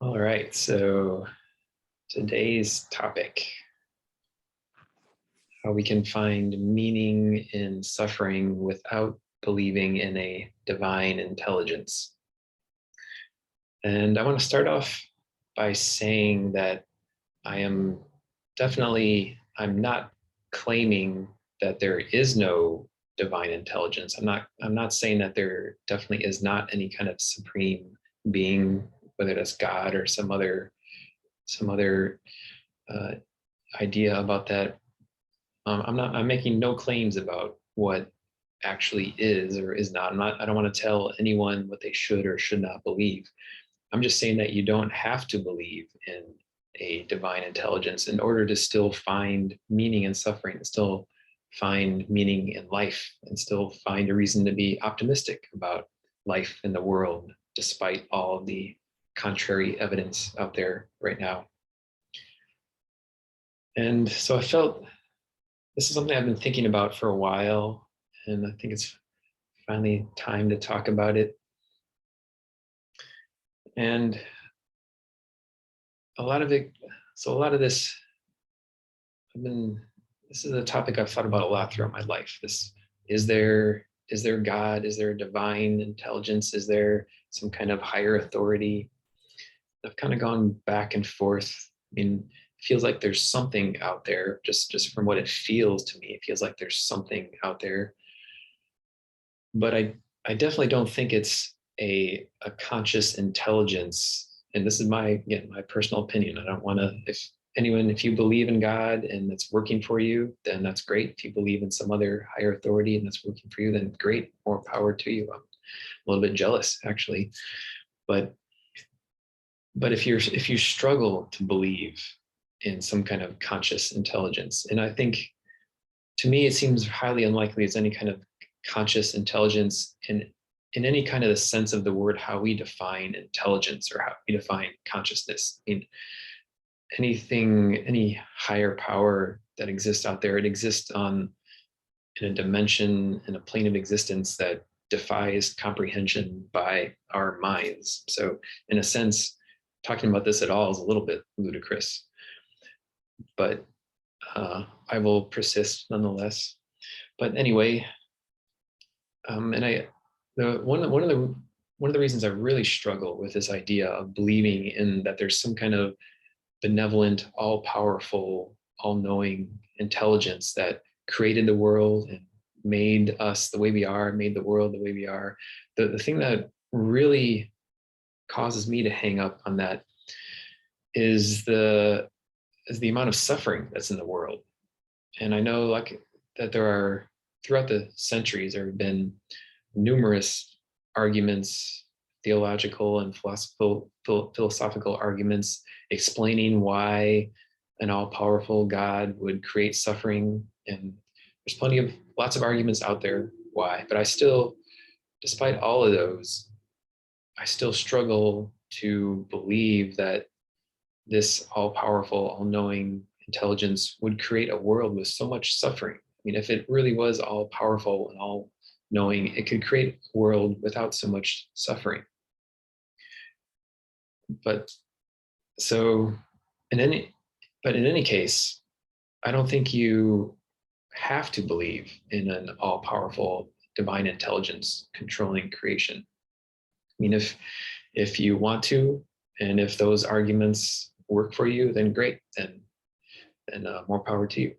All right, so today's topic, how we can find meaning in suffering without believing in a divine intelligence. And I want to start off by saying that I'm not claiming that there is no divine intelligence. I'm not saying that there definitely is not any kind of supreme being, whether that's God or some other uh, idea about that. I'm making no claims about what actually is or is not. I don't want to tell anyone what they should or should not believe. I'm just saying that you don't have to believe in a divine intelligence in order to still find meaning in suffering, and still find meaning in life, and still find a reason to be optimistic about life in the world, despite all the contrary evidence out there right now. And so I felt this is something I've been thinking about for a while, and I think it's finally time to talk about it. And a lot of this, this is a topic I've thought about a lot throughout my life. Is there God? Is there a divine intelligence? Is there some kind of higher authority? I've kind of gone back and forth. I mean, it feels like there's something out there, just from what it feels to me. It feels like there's something out there. But I definitely don't think it's a conscious intelligence. And this is my personal opinion. I don't want to, if you believe in God and it's working for you, then that's great. If you believe in some other higher authority and it's working for you, then great, more power to you. I'm a little bit jealous, actually. But if you struggle to believe in some kind of conscious intelligence, and I think, to me, it seems highly unlikely there's any kind of conscious intelligence in any kind of the sense of the word, how we define intelligence or how we define consciousness. I mean, any higher power that exists out there, it exists in a dimension, in a plane of existence that defies comprehension by our minds. So in a sense, talking about this at all is a little bit ludicrous, but I will persist nonetheless. But anyway, one of the reasons I really struggle with this idea of believing in that there's some kind of benevolent, all-powerful, all-knowing intelligence that created the world and made us the way we are, made the world the way we are. The thing that really causes me to hang up on that is the amount of suffering that's in the world. And I know, like, that there are, throughout the centuries, there have been numerous arguments, theological and philosophical arguments, explaining why an all-powerful God would create suffering. And there's lots of arguments out there why. But I still, despite all of those, I still struggle to believe that this all-powerful, all-knowing intelligence would create a world with so much suffering. I mean, if it really was all-powerful and all-knowing, it could create a world without so much suffering. But in any case, I don't think you have to believe in an all-powerful divine intelligence controlling creation. I mean, if you want to, and if those arguments work for you, then great, then more power to you.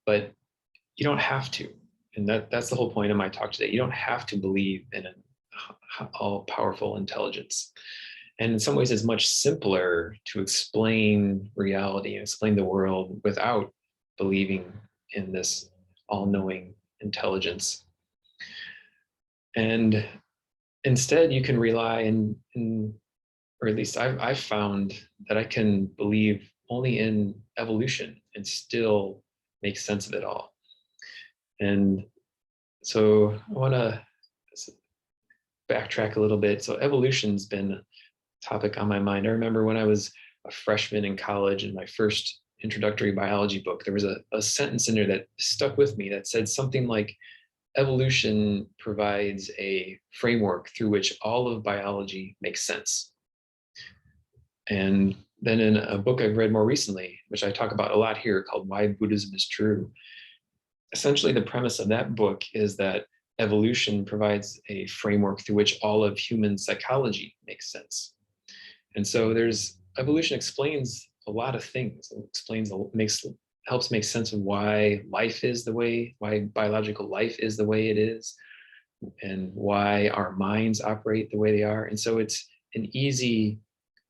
But you don't have to, and that's the whole point of my talk today. You don't have to believe in an all-powerful intelligence. And in some ways, it's much simpler to explain reality and explain the world without believing in this all-knowing intelligence. And instead, you can rely or at least I've found that I can believe only in evolution and still make sense of it all. And so I want to backtrack a little bit. So evolution's been a topic on my mind. I remember when I was a freshman in college, in my first introductory biology book, there was a sentence in there that stuck with me that said something like, evolution provides a framework through which all of biology makes sense. And then in a book I've read more recently, which I talk about a lot here, called Why Buddhism is True, essentially the premise of that book is that evolution provides a framework through which all of human psychology makes sense. And so evolution explains a lot of things. It helps make sense of why why biological life is the way it is, and why our minds operate the way they are. And so it's an easy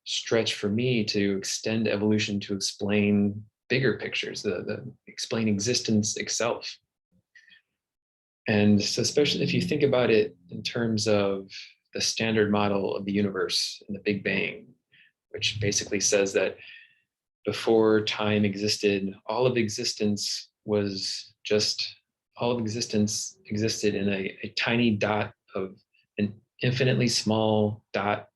stretch for me to extend evolution to explain bigger pictures, the explain existence itself. And so, especially if you think about it in terms of the standard model of the universe and the Big Bang, which basically says that before time existed, all of existence existed in a tiny dot of an infinitely small dot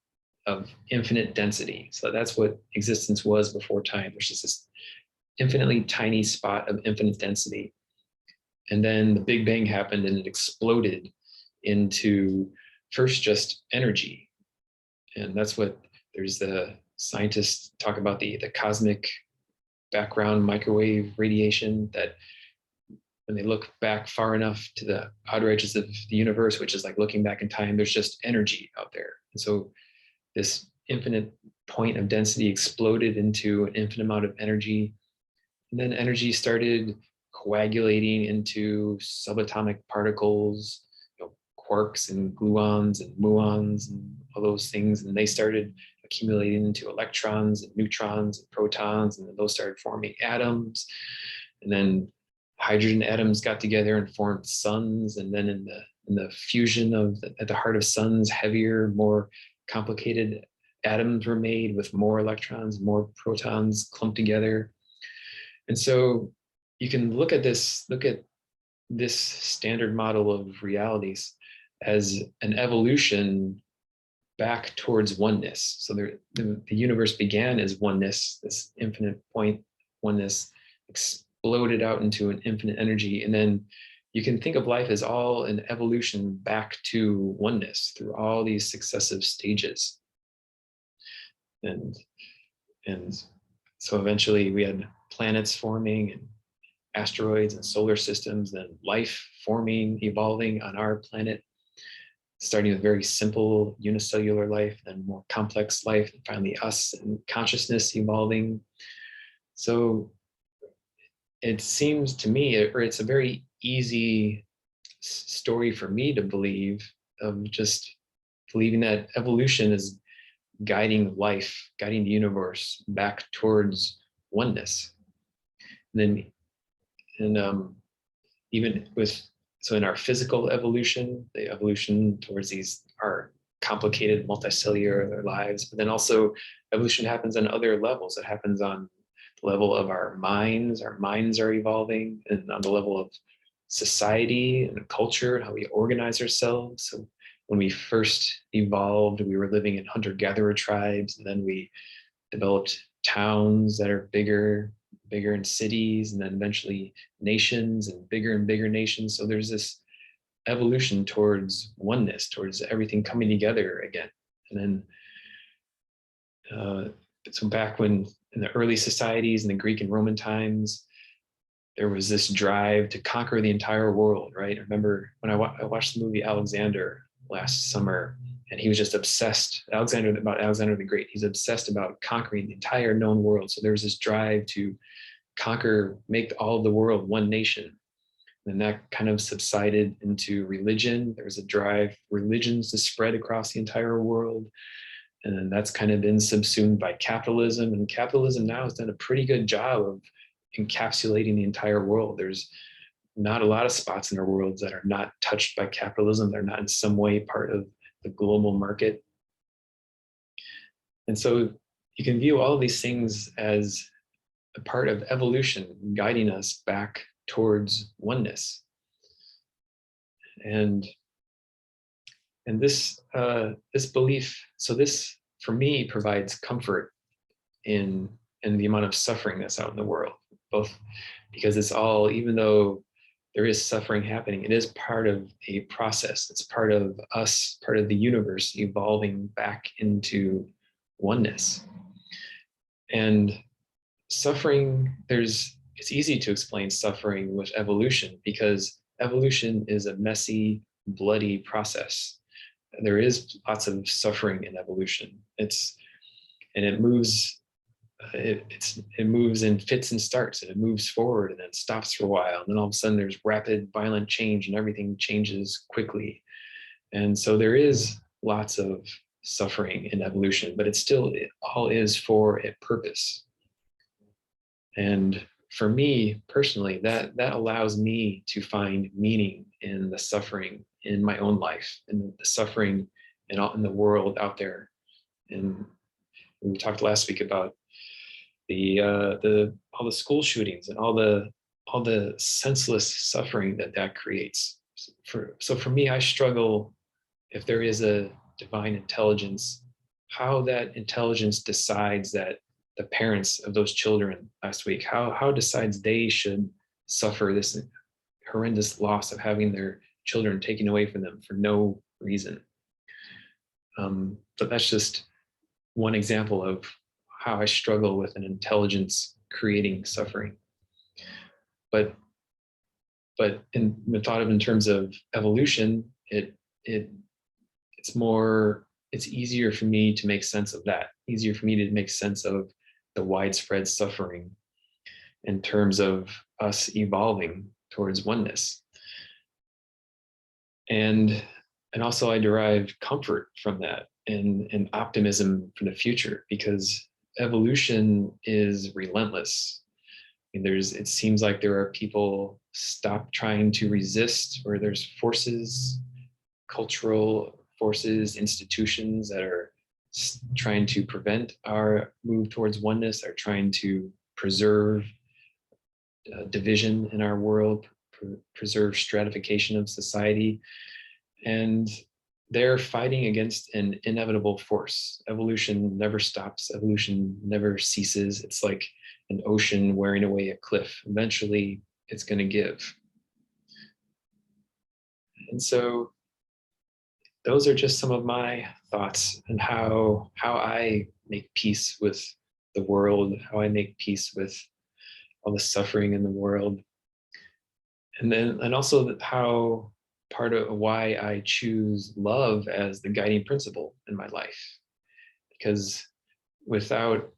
of infinite density. So that's what existence was before time. There's just this infinitely tiny spot of infinite density. And then the Big Bang happened and it exploded into first just energy. And that's what there's the scientists talk about the cosmic background microwave radiation, that when they look back far enough to the outer edges of the universe, which is like looking back in time, there's just energy out there. And so this infinite point of density exploded into an infinite amount of energy. And then energy started coagulating into subatomic particles, quarks and gluons and muons and all those things. And they started accumulating into electrons and neutrons and protons, and then those started forming atoms. And then hydrogen atoms got together and formed suns. And then in the fusion at the heart of suns, heavier, more complicated atoms were made with more electrons, more protons clumped together. And so you can look at this standard model of realities as an evolution back towards oneness. So the universe began as oneness, this infinite point oneness, exploded out into an infinite energy. And then you can think of life as all an evolution back to oneness through all these successive stages. And so eventually we had planets forming and asteroids and solar systems, then life forming, evolving on our planet, starting with very simple unicellular life, then more complex life, and finally us and consciousness evolving. So it seems to me, or it's a very easy story for me to believe, of just believing that evolution is guiding life, guiding the universe back towards oneness. And then, even so in our physical evolution, the evolution towards our complicated multicellular lives, but then also evolution happens on other levels. It happens on the level of our minds are evolving, and on the level of society and culture, how we organize ourselves. So when we first evolved, we were living in hunter-gatherer tribes, and then we developed towns that are bigger in cities, and then eventually nations and bigger nations. So there's this evolution towards oneness, towards everything coming together again. And then, so back when in the early societies in the Greek and Roman times, there was this drive to conquer the entire world, right? I remember when I watched the movie Alexander last summer, and he was just obsessed, about Alexander the Great. He's obsessed about conquering the entire known world. So there was this drive to conquer, make all of the world one nation. And that kind of subsided into religion. There was a drive for religions to spread across the entire world. And then that's kind of been subsumed by capitalism. And capitalism now has done a pretty good job of encapsulating the entire world. There's not a lot of spots in our worlds that are not touched by capitalism. They're not in some way part of the global market. And so you can view all of these things as a part of evolution guiding us back towards oneness. And this belief, so this for me provides comfort in the amount of suffering that's out in the world, both because it's all, even though there is suffering happening, it is part of a process. It's part of us, part of the universe evolving back into oneness. And suffering, it's easy to explain suffering with evolution because evolution is a messy, bloody process. There is lots of suffering in evolution. And it moves it moves in fits and starts, and it moves forward and then stops for a while, and then all of a sudden there's rapid violent change and everything changes quickly. And so there is lots of suffering in evolution, but it all is for a purpose. And for me personally, that allows me to find meaning in the suffering in my own life, and the suffering in the world out there. And we talked last week about the all the school shootings and all the senseless suffering that creates. So for me, I struggle, if there is a divine intelligence, how that intelligence decides that the parents of those children last week, how decides they should suffer this horrendous loss of having their children taken away from them for no reason. But that's just one example of how I struggle with an intelligence creating suffering. But in the thought of in terms of evolution, it's easier for me to make sense of that, easier for me to make sense of the widespread suffering in terms of us evolving towards oneness. And also I derive comfort from that and optimism for the future, because evolution is relentless. I mean, it seems like there are people stop trying to resist, or there's forces, cultural forces, institutions that are trying to prevent our move towards oneness, are trying to preserve division in our world, preserve stratification of society. And they're fighting against an inevitable force. Evolution never stops. Evolution never ceases. It's like an ocean wearing away a cliff. Eventually, it's going to give. And so those are just some of my thoughts and how I make peace with the world, how I make peace with all the suffering in the world. And also how part of why I choose love as the guiding principle in my life. Because without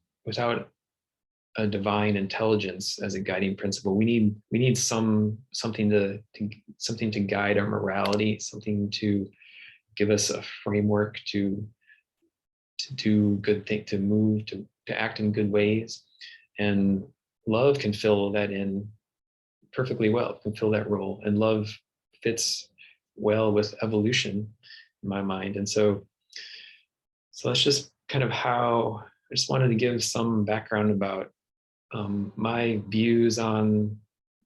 a divine intelligence as a guiding principle, we need something to guide our morality, something to give us a framework to do good things, to move, to act in good ways. And love can fill that in perfectly well, can fill that role. And love fits well with evolution in my mind. And so that's just kind of how I just wanted to give some background about my views on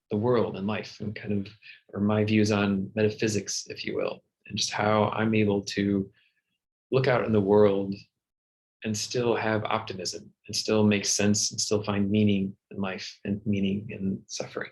the world and life, and or my views on metaphysics, if you will, and just how I'm able to look out in the world and still have optimism and still make sense and still find meaning in life and meaning in suffering.